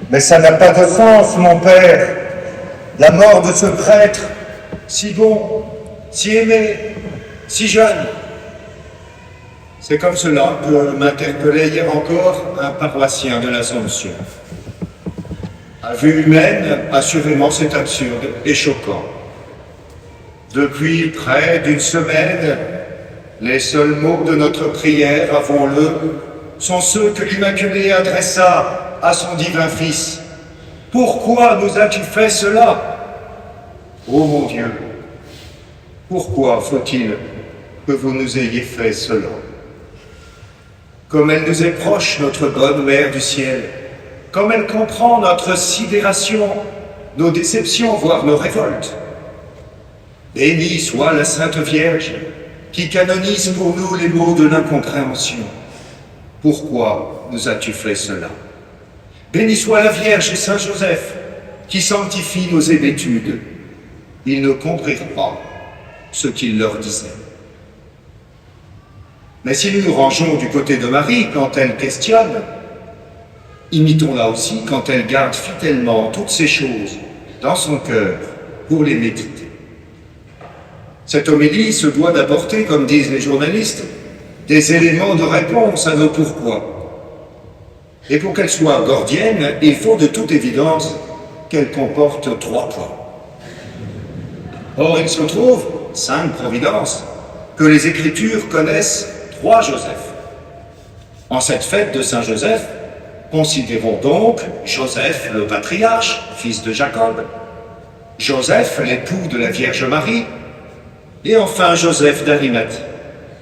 Mais ça n'a pas de sens, mon père. La mort de ce prêtre, si bon, si aimé, si jeune. C'est comme cela que m'interpellait hier encore un paroissien de l'Assomption. À vue humaine, assurément c'est absurde et choquant. Depuis près d'une semaine, les seuls mots de notre prière, avouons-le, sont ceux que l'Immaculée adressa à son divin Fils. « Pourquoi nous as-tu fait cela ?» Ô mon Dieu, pourquoi faut-il que vous nous ayez fait cela? Comme elle nous est proche, notre bonne Mère du ciel, comme elle comprend notre sidération, nos déceptions, voire nos révoltes. Bénie soit la Sainte Vierge, qui canonise pour nous les mots de l'incompréhension. Pourquoi nous as-tu fait cela? Bénie soit la Vierge et Saint Joseph, qui sanctifient nos hébétudes. Ils ne comprirent pas ce qu'il leur disait. Mais si nous nous rangeons du côté de Marie quand elle questionne, imitons-la aussi quand elle garde fidèlement toutes ces choses dans son cœur pour les méditer. Cette homélie se doit d'apporter, comme disent les journalistes, des éléments de réponse à nos pourquoi. Et pour qu'elle soit gordienne, il faut de toute évidence qu'elle comporte 3 points. Or, il se trouve, sainte Providence, que les Écritures connaissent 3 Joseph. En cette fête de Saint Joseph, considérons donc Joseph le patriarche, fils de Jacob, Joseph l'époux de la Vierge Marie, et enfin Joseph d'Arimathie,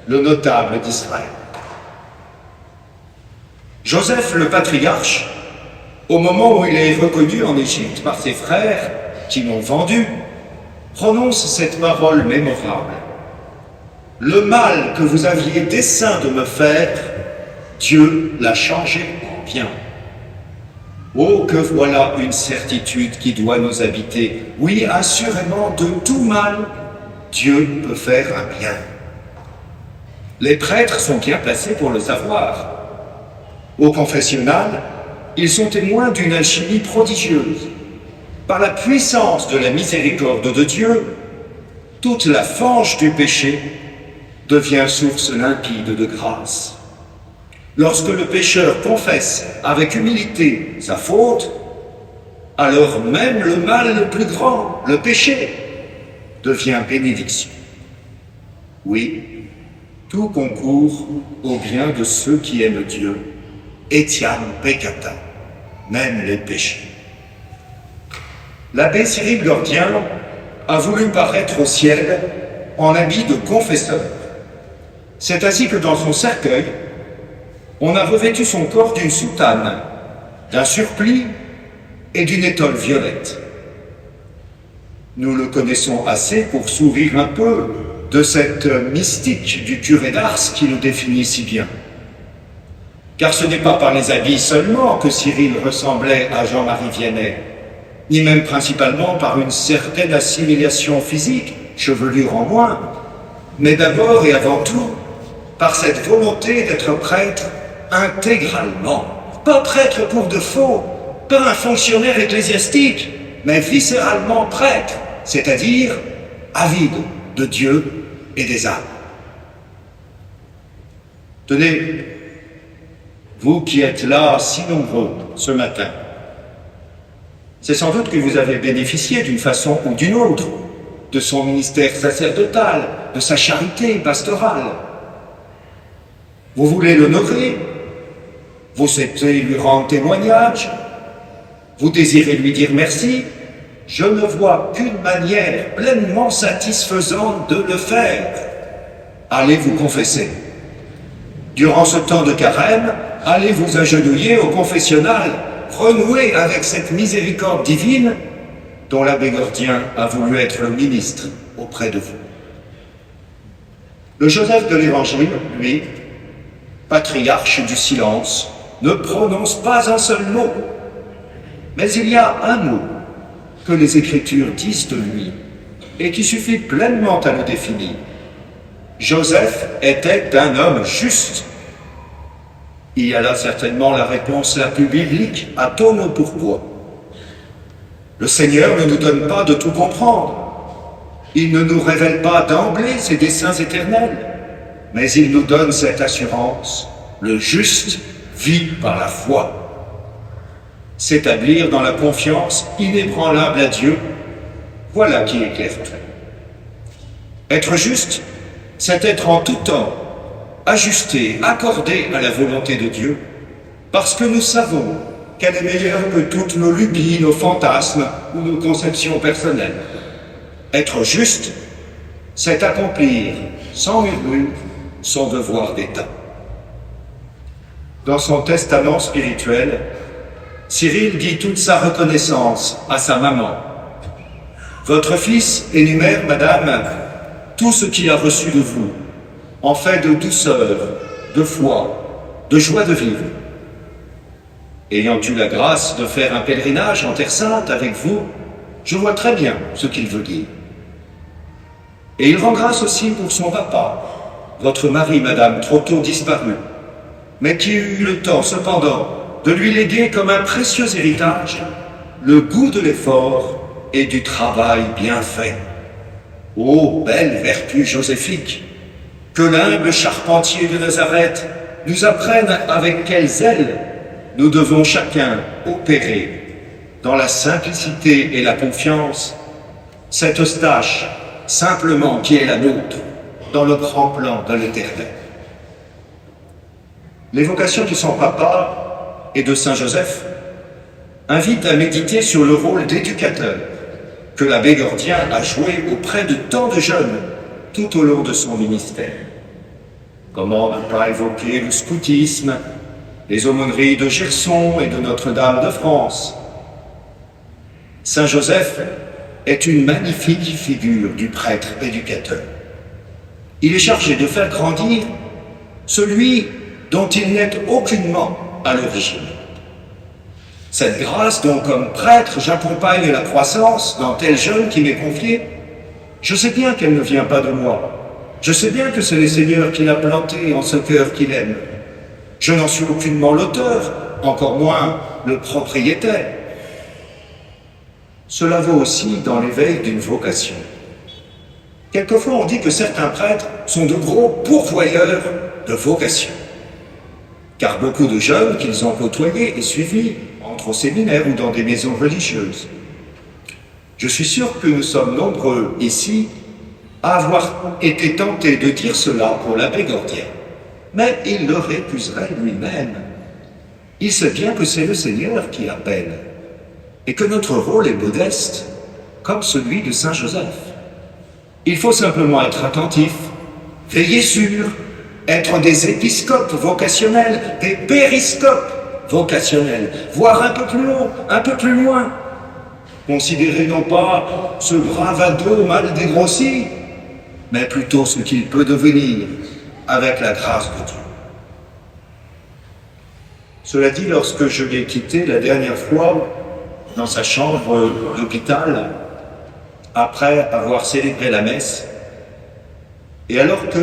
le notable d'Israël. Joseph le patriarche, au moment où il est reconnu en Égypte par ses frères qui l'ont vendu, prononce cette parole mémorable. « Le mal que vous aviez dessein de me faire, Dieu l'a changé en bien. » Oh, que voilà une certitude qui doit nous habiter. Oui, assurément, de tout mal, Dieu peut faire un bien. Les prêtres sont bien placés pour le savoir. Au confessionnal, ils sont témoins d'une alchimie prodigieuse. Par la puissance de la miséricorde de Dieu, toute la fange du péché devient source limpide de grâce. Lorsque le pécheur confesse avec humilité sa faute, alors même le mal le plus grand, le péché, devient bénédiction. Oui, tout concourt au bien de ceux qui aiment Dieu, etiam peccata, même les péchés. L'abbé Cyril Gordien a voulu paraître au ciel en habit de confesseur. C'est ainsi que dans son cercueil, on a revêtu son corps d'une soutane, d'un surplis et d'une étole violette. Nous le connaissons assez pour sourire un peu de cette mystique du curé d'Ars qui le définit si bien. Car ce n'est pas par les habits seulement que Cyril ressemblait à Jean-Marie Vianney, ni même principalement par une certaine assimilation physique, chevelure en moins, mais d'abord et avant tout par cette volonté d'être prêtre intégralement. Pas prêtre pour de faux, pas un fonctionnaire ecclésiastique, mais viscéralement prêtre, c'est-à-dire avide de Dieu et des âmes. Tenez, vous qui êtes là si nombreux ce matin, c'est sans doute que vous avez bénéficié d'une façon ou d'une autre de son ministère sacerdotal, de sa charité pastorale. Vous voulez l'honorer, vous souhaitez lui rendre témoignage, vous désirez lui dire merci. Je ne vois qu'une manière pleinement satisfaisante de le faire. Allez vous confesser. Durant ce temps de carême, allez vous agenouiller au confessionnal, renouer avec cette miséricorde divine dont l'abbé Gordien a voulu être le ministre auprès de vous. Le Joseph de l'Évangile, lui, patriarche du silence, ne prononce pas un seul mot. Mais il y a un mot que les Écritures disent de lui et qui suffit pleinement à le définir. Joseph était un homme juste. Il y a là certainement la réponse la plus biblique à tous nos pourquoi. Le Seigneur ne nous donne pas de tout comprendre. Il ne nous révèle pas d'emblée ses desseins éternels, mais il nous donne cette assurance: le juste vit par la foi. S'établir dans la confiance inébranlable à Dieu, voilà qui est clair. Être juste, c'est être en tout temps ajusté, accordé à la volonté de Dieu, parce que nous savons qu'elle est meilleure que toutes nos lubies, nos fantasmes ou nos conceptions personnelles. Être juste, c'est accomplir sans murmure son devoir d'État. Dans son testament spirituel, Cyril dit toute sa reconnaissance à sa maman. Votre fils énumère, madame, tout ce qu'il a reçu de vous, en fait de douceur, de foi, de joie de vivre. Ayant eu la grâce de faire un pèlerinage en Terre Sainte avec vous, je vois très bien ce qu'il veut dire. Et il rend grâce aussi pour son papa, votre mari, madame, trop tôt disparu, mais qui eut le temps, cependant, de lui léguer comme un précieux héritage le goût de l'effort et du travail bien fait. Ô belle vertu joséphique, que l'humble charpentier de Nazareth nous apprenne avec quel zèle nous devons chacun opérer, dans la simplicité et la confiance, cette Eustache simplement qui est la nôtre, dans le grand plan de l'Éternel. L'évocation de son papa et de Saint Joseph invite à méditer sur le rôle d'éducateur que l'abbé Gordien a joué auprès de tant de jeunes tout au long de son ministère. Comment ne pas évoquer le scoutisme, les aumôneries de Gerson et de Notre-Dame de France. Saint Joseph est une magnifique figure du prêtre éducateur. Il est chargé de faire grandir celui dont il n'est aucunement à l'origine. Cette grâce dont, comme prêtre, j'accompagne la croissance d'un tel jeune qui m'est confié, je sais bien qu'elle ne vient pas de moi. Je sais bien que c'est le Seigneur qui l'a planté en ce cœur qu'il aime. Je n'en suis aucunement l'auteur, encore moins le propriétaire. Cela vaut aussi dans l'éveil d'une vocation. Quelquefois, on dit que certains prêtres sont de gros pourvoyeurs de vocation. Car beaucoup de jeunes qu'ils ont côtoyés et suivis entrent au séminaire ou dans des maisons religieuses. Je suis sûr que nous sommes nombreux ici à avoir été tentés de dire cela pour l'abbé Gordien. Mais il le récuserait lui-même. Il sait bien que c'est le Seigneur qui appelle, et que notre rôle est modeste, comme celui de Saint Joseph. Il faut simplement être attentif, veiller sûr, être des épiscopes vocationnels, des périscopes vocationnels, voir un peu plus haut, un peu plus loin. Considérer non pas ce bravado mal dégrossi, mais plutôt ce qu'il peut devenir avec la grâce de Dieu. Cela dit, lorsque je l'ai quitté la dernière fois dans sa chambre d'hôpital, après avoir célébré la messe, et alors que,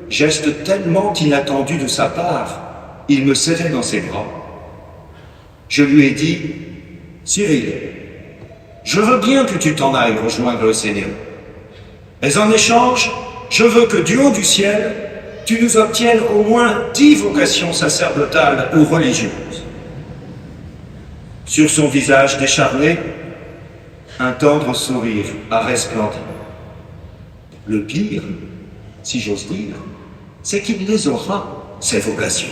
geste tellement inattendu de sa part, il me serrait dans ses bras, je lui ai dit: Cyril, je veux bien que tu t'en ailles rejoindre le Seigneur, mais en échange, je veux que du haut du ciel, tu nous obtiennes au moins 10 vocations sacerdotales ou religieuses. Sur son visage décharné, un tendre sourire a resplendi. Le pire, si j'ose dire, c'est qu'il les aura, ces vocations.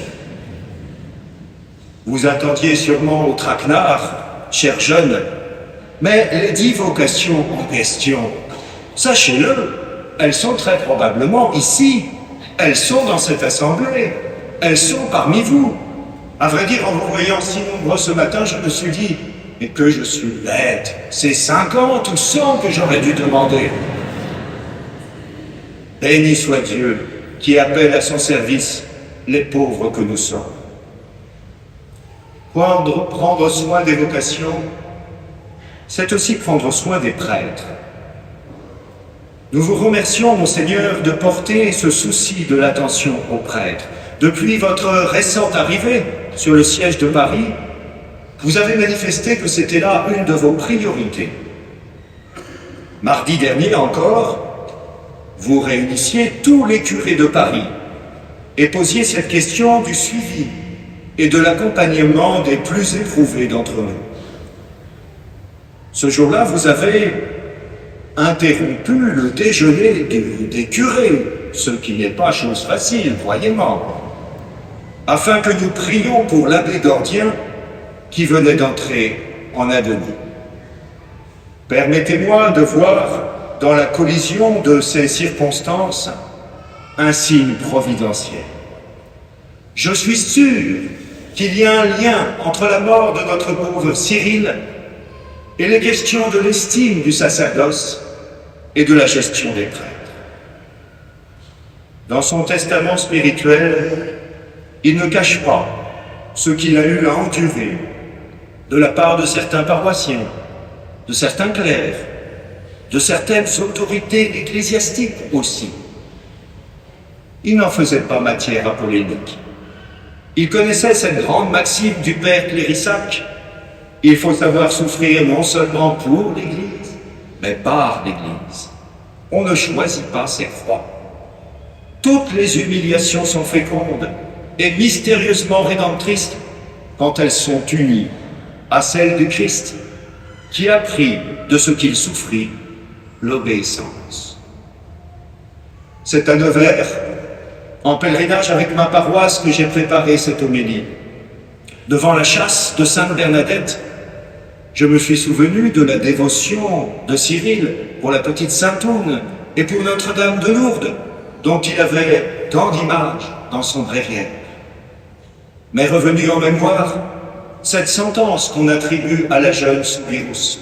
Vous attendiez sûrement au traquenard, cher jeune, mais les 10 vocations en question, sachez-le, elles sont très probablement ici. Elles sont dans cette assemblée. Elles sont parmi vous. À vrai dire, en vous voyant si nombreux ce matin, je me suis dit, mais que je suis bête. C'est 50 ou 100 que j'aurais dû demander. Béni soit Dieu qui appelle à son service les pauvres que nous sommes. Prendre soin des vocations, c'est aussi prendre soin des prêtres. Nous vous remercions, Monseigneur, de porter ce souci de l'attention aux prêtres, Depuis votre récente arrivée sur le siège de Paris, vous avez manifesté que c'était là une de vos priorités. Mardi dernier encore, vous réunissiez tous les curés de Paris et posiez cette question du suivi et de l'accompagnement des plus éprouvés d'entre eux. Ce jour-là, vous avez interrompu le déjeuner des curés, ce qui n'est pas chose facile, croyez-moi, afin que nous prions pour l'abbé Gordien qui venait d'entrer en agonie. Permettez-moi de voir dans la collision de ces circonstances un signe providentiel. Je suis sûr qu'il y a un lien entre la mort de notre pauvre Cyril et les questions de l'estime du sacerdoce et de la gestion des prêtres. Dans son testament spirituel, il ne cache pas ce qu'il a eu à endurer de la part de certains paroissiens, de certains clercs, de certaines autorités ecclésiastiques aussi. Il n'en faisait pas matière à polémique. Il connaissait cette grande maxime du père Clérissac: il faut savoir souffrir non seulement pour l'Église, mais par l'Église. On ne choisit pas ses croix. Toutes les humiliations sont fécondes et mystérieusement rédemptrices quand elles sont unies à celle du Christ, qui a pris de ce qu'il souffrit l'obéissance. C'est à Nevers, en pèlerinage avec ma paroisse, que j'ai préparé cette homélie. Devant la chasse de Sainte Bernadette, je me suis souvenu de la dévotion de Cyril pour la petite Sainte-Oune et pour Notre-Dame de Lourdes, dont il avait tant d'images dans son bréviaire. M'est revenue en mémoire cette sentence qu'on attribue à la jeune Soubirous: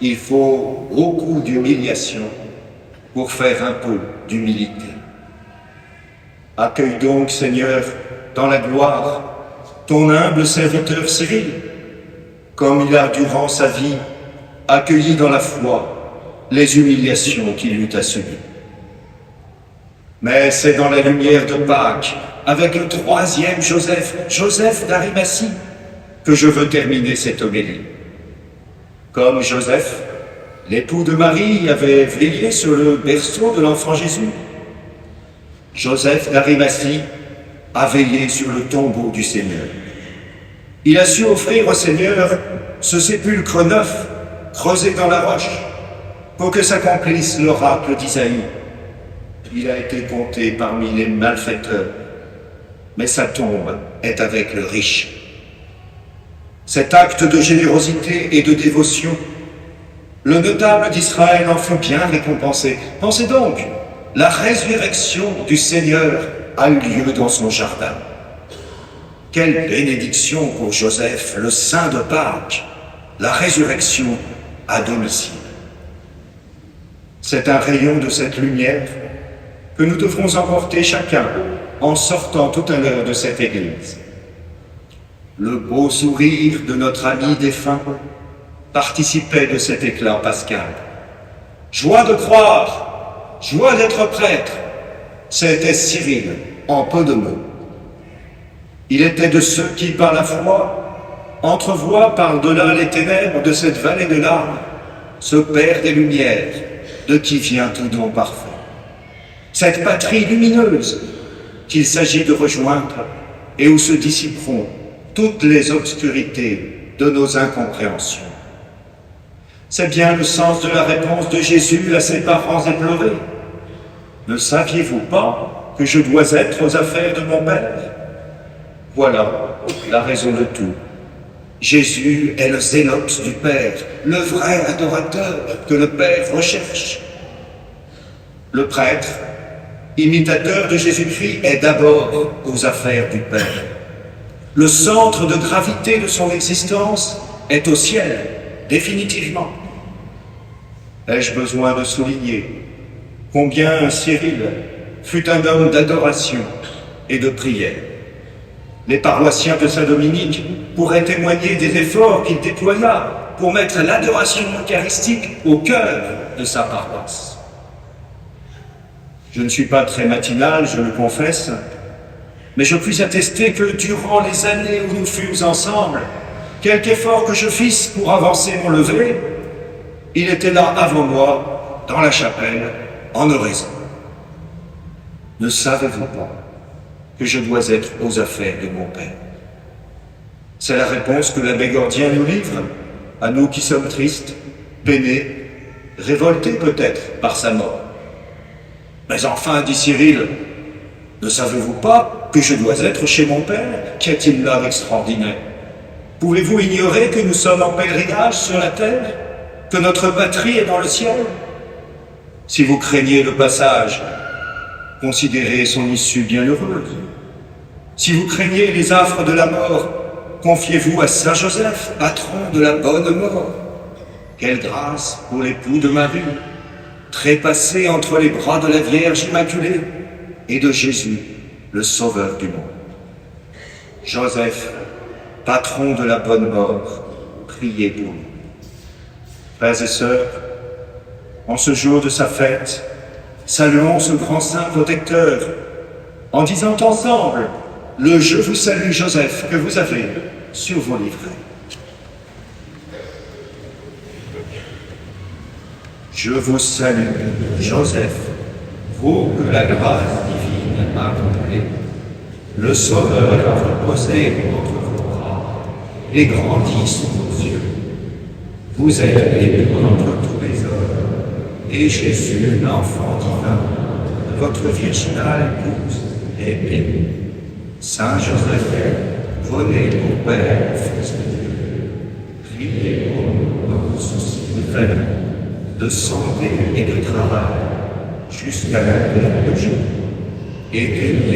il faut beaucoup d'humiliation pour faire un peu d'humilité. Accueille donc, Seigneur, dans la gloire, ton humble serviteur Cyril, comme il a durant sa vie accueilli dans la foi les humiliations qu'il eut à subir. Mais c'est dans la lumière de Pâques, avec le troisième Joseph d'Arimathie, que je veux terminer cette homélie. Comme Joseph, l'époux de Marie avait veillé sur le berceau de l'enfant Jésus, Joseph d'Arimathie a veillé sur le tombeau du Seigneur. Il a su offrir au Seigneur ce sépulcre neuf, creusé dans la roche, pour que s'accomplisse l'oracle d'Isaïe. Il a été compté parmi les malfaiteurs, mais sa tombe est avec le riche. Cet acte de générosité et de dévotion, le notable d'Israël en fut bien récompensé. Pensez donc, la résurrection du Seigneur a eu lieu dans son jardin. Quelle bénédiction pour Joseph, le saint de Pâques, la résurrection à domicile. C'est un rayon de cette lumière que nous devrons emporter chacun en sortant tout à l'heure de cette église. Le beau sourire de notre ami défunt participait de cet éclat pascal. Joie de croire, joie d'être prêtre, c'était Cyril en peu de mots. Il était de ceux qui, par la foi, entrevoient par-delà les ténèbres de cette vallée de larmes ce Père des Lumières, de qui vient tout don parfait. Cette patrie lumineuse qu'il s'agit de rejoindre et où se dissiperont toutes les obscurités de nos incompréhensions. C'est bien le sens de la réponse de Jésus à ses parents éplorés. Ne saviez-vous pas que je dois être aux affaires de mon Père? Voilà la raison de tout. Jésus est le zélote du Père, le vrai adorateur que le Père recherche. Le prêtre, imitateur de Jésus-Christ, est d'abord aux affaires du Père. Le centre de gravité de son existence est au ciel, définitivement. Ai-je besoin de souligner combien Cyril fut un homme d'adoration et de prière? Les paroissiens de Saint-Dominique pourraient témoigner des efforts qu'il déploya pour mettre l'adoration eucharistique au cœur de sa paroisse. Je ne suis pas très matinal, je le confesse, Mais je puis attester que durant les années où nous fûmes ensemble, quelque effort que je fisse pour avancer mon lever, il était là avant moi, dans la chapelle, en oraison. Ne savez-vous pas que je dois être aux affaires de mon Père? C'est la réponse que l'abbé Gordien nous livre, à nous qui sommes tristes, peinés, révoltés peut-être par sa mort. Mais enfin, dit Cyril, ne savez-vous pas que je dois être chez mon Père? Qu'y a-t-il là d'extraordinaire? Pouvez-vous ignorer que nous sommes en pèlerinage sur la terre? Que notre patrie est dans le ciel? Si vous craignez le passage, considérez son issue bienheureuse. Si vous craignez les affres de la mort, confiez-vous à Saint Joseph, patron de la bonne mort. Quelle grâce pour l'époux de Marie, trépassé entre les bras de la Vierge Immaculée et de Jésus, le Sauveur du monde. Joseph, patron de la bonne mort, priez pour nous. Frères et sœurs, en ce jour de sa fête, saluons ce grand saint protecteur en disant ensemble le « Je vous salue Joseph » que vous avez sur vos livrets. Je vous salue Joseph, vous que la grâce divine a comblé, le Sauveur a reposé entre vos bras et grandi sous vos yeux. Vous êtes béni entre tous les hommes, et Jésus, l'enfant divin, votre virginale épouse, est béni. Saint Joseph, venez au Père, Fils de Dieu, priez pour nous dans vos soucis de santé et de travail, jusqu'à la fin de jour, et que nous